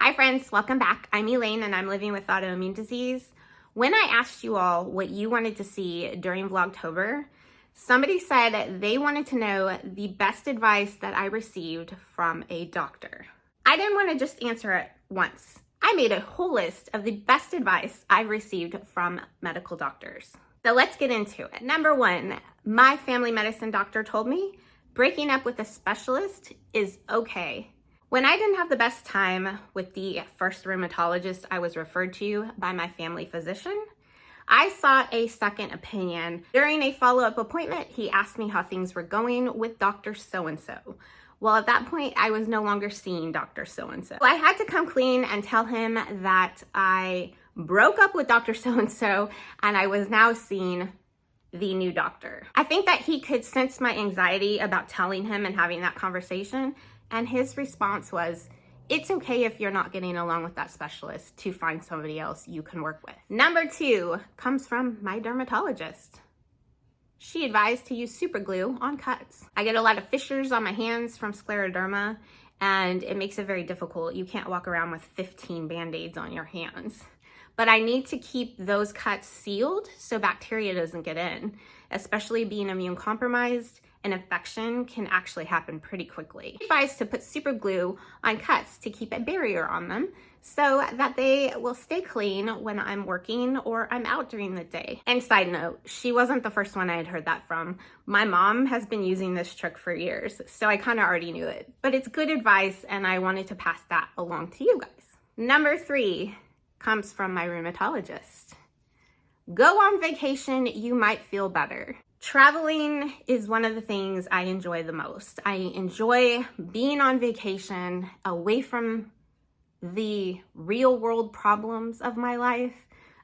Hi friends, welcome back. I'm Elaine and I'm living with autoimmune disease. When I asked you all what you wanted to see during Vlogtober, somebody said they wanted to know the best advice that I received from a doctor. I didn't want to just answer it once. I made a whole list of the best advice I've received from medical doctors. So let's get into it. Number one, my family medicine doctor told me breaking up with a specialist is okay. When I didn't have the best time with the first rheumatologist I was referred to by my family physician, I sought a second opinion. During a follow-up appointment, he asked me how things were going with Dr. So-and-so. Well, at that point, I was no longer seeing Dr. So-and-so. I had to come clean and tell him that I broke up with Dr. So-and-so and I was now seeing the new doctor. I think that he could sense my anxiety about telling him and having that conversation, and his response was, it's okay if you're not getting along with that specialist to find somebody else you can work with. Number two comes from my dermatologist. She advised to use super glue on cuts. I get a lot of fissures on my hands from scleroderma, and it makes it very difficult. You can't walk around with 15 Band-Aids on your hands. But I need to keep those cuts sealed so bacteria doesn't get in. Especially being immune compromised, an infection can actually happen pretty quickly. I advise to put super glue on cuts to keep a barrier on them so that they will stay clean when I'm working or I'm out during the day. And side note, she wasn't the first one I had heard that from. My mom has been using this trick for years, so I kind of already knew it. But it's good advice and I wanted to pass that along to you guys. Number three comes from my rheumatologist. Go on vacation, you might feel better. Traveling is one of the things I enjoy the most. I enjoy being on vacation away from the real world problems of my life.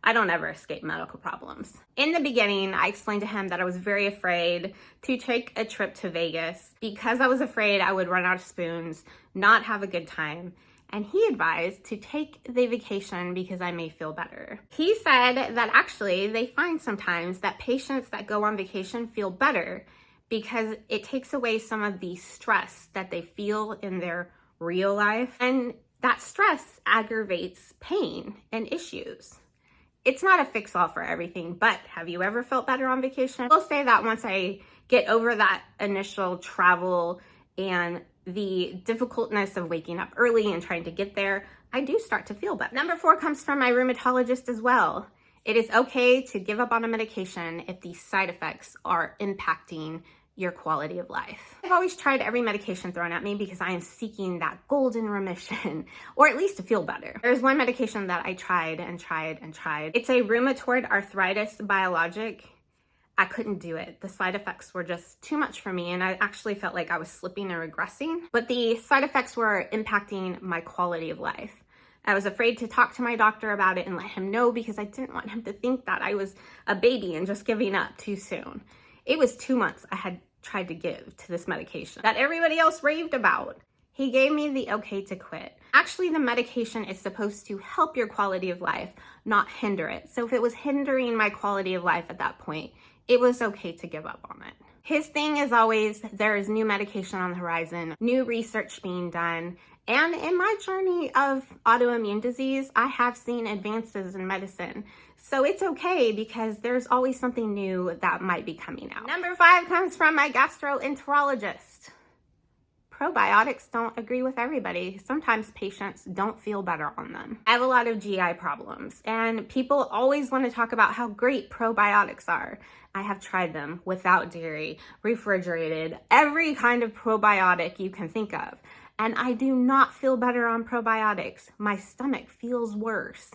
I don't ever escape medical problems. In the beginning, I explained to him that I was very afraid to take a trip to Vegas because I was afraid I would run out of spoons, not have a good time. And he advised to take the vacation because I may feel better. He said that actually they find sometimes that patients that go on vacation feel better because it takes away some of the stress that they feel in their real life. And that stress aggravates pain and issues. It's not a fix-all for everything, but have you ever felt better on vacation? I'll say that once I get over that initial travel and the difficultness of waking up early and trying to get there, I do start to feel better. Number four comes from my rheumatologist as well. It is okay to give up on a medication if the side effects are impacting your quality of life. I've always tried every medication thrown at me because I am seeking that golden remission, or at least to feel better. There's one medication that I tried and tried and tried. It's a rheumatoid arthritis biologic. I couldn't do it. The side effects were just too much for me, and I actually felt like I was slipping and regressing, but the side effects were impacting my quality of life. I was afraid to talk to my doctor about it and let him know because I didn't want him to think that I was a baby and just giving up too soon. It was 2 months I had tried to give to this medication that everybody else raved about. He gave me the okay to quit. Actually, the medication is supposed to help your quality of life, not hinder it. So if it was hindering my quality of life at that point, it was okay to give up on it. His thing is always, there is new medication on the horizon, new research being done. And in my journey of autoimmune disease, I have seen advances in medicine. So it's okay because there's always something new that might be coming out. Number five comes from my gastroenterologist. Probiotics don't agree with everybody. Sometimes patients don't feel better on them. I have a lot of GI problems and people always want to talk about how great probiotics are. I have tried them without dairy, refrigerated, every kind of probiotic you can think of. And I do not feel better on probiotics. My stomach feels worse.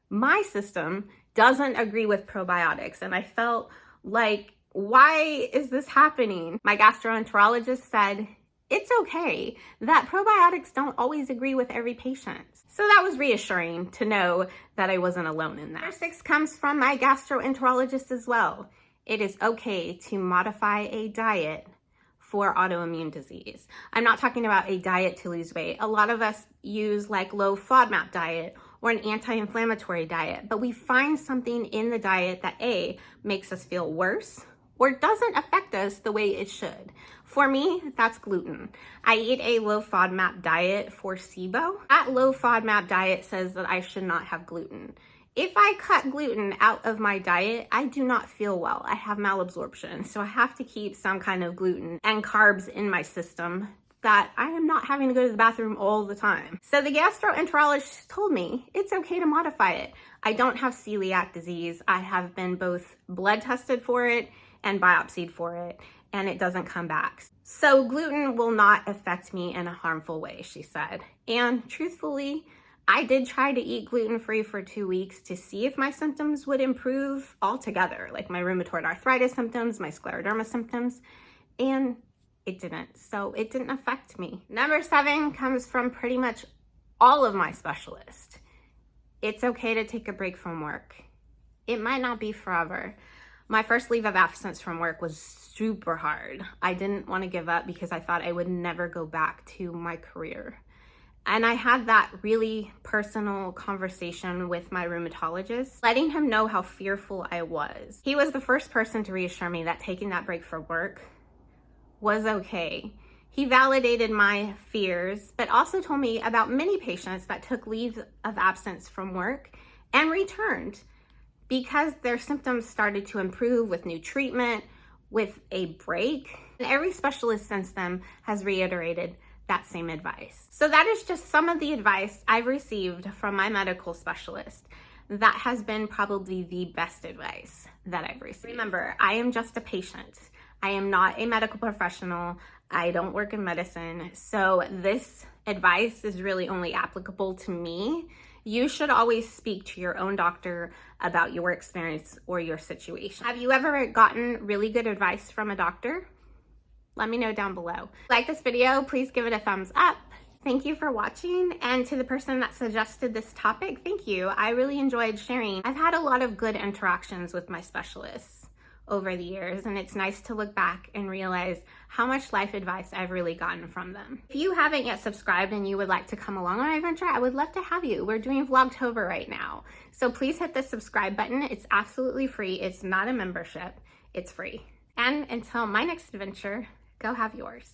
My system doesn't agree with probiotics. And I felt like, why is this happening? My gastroenterologist said, it's okay that probiotics don't always agree with every patient. So that was reassuring to know that I wasn't alone in that. Number six comes from my gastroenterologist as well. It is okay to modify a diet for autoimmune disease. I'm not talking about a diet to lose weight. A lot of us use like low FODMAP diet or an anti-inflammatory diet, but we find something in the diet that A, makes us feel worse or doesn't affect us the way it should. For me, that's gluten. I eat a low FODMAP diet for SIBO. That low FODMAP diet says that I should not have gluten. If I cut gluten out of my diet, I do not feel well. I have malabsorption, so I have to keep some kind of gluten and carbs in my system that I am not having to go to the bathroom all the time. So the gastroenterologist told me it's okay to modify it. I don't have celiac disease. I have been both blood tested for it and biopsied for it, and it doesn't come back. So gluten will not affect me in a harmful way, she said. And truthfully, I did try to eat gluten-free for 2 weeks to see if my symptoms would improve altogether, like my rheumatoid arthritis symptoms, my scleroderma symptoms, and it didn't. So it didn't affect me. Number 7 comes from pretty much all of my specialists. It's okay to take a break from work. It might not be forever. My first leave of absence from work was super hard. I didn't want to give up because I thought I would never go back to my career. And I had that really personal conversation with my rheumatologist, letting him know how fearful I was. He was the first person to reassure me that taking that break for work was okay. He validated my fears, but also told me about many patients that took leave of absence from work and returned because their symptoms started to improve with new treatment, with a break. And every specialist since then has reiterated that same advice. So that is just some of the advice I've received from my medical specialist. That has been probably the best advice that I've received. Remember, I am just a patient. I am not a medical professional. I don't work in medicine. So this advice is really only applicable to me. You should always speak to your own doctor about your experience or your situation. Have you ever gotten really good advice from a doctor? Let me know down below. Like this video, please give it a thumbs up. Thank you for watching. And to the person that suggested this topic, thank you. I really enjoyed sharing. I've had a lot of good interactions with my specialists over the years, and it's nice to look back and realize how much life advice I've really gotten from them. If you haven't yet subscribed and you would like to come along on my adventure, I would love to have you. We're doing Vlogtober right now. So please hit the subscribe button. It's absolutely free. It's not a membership. It's free. And until my next adventure, go have yours.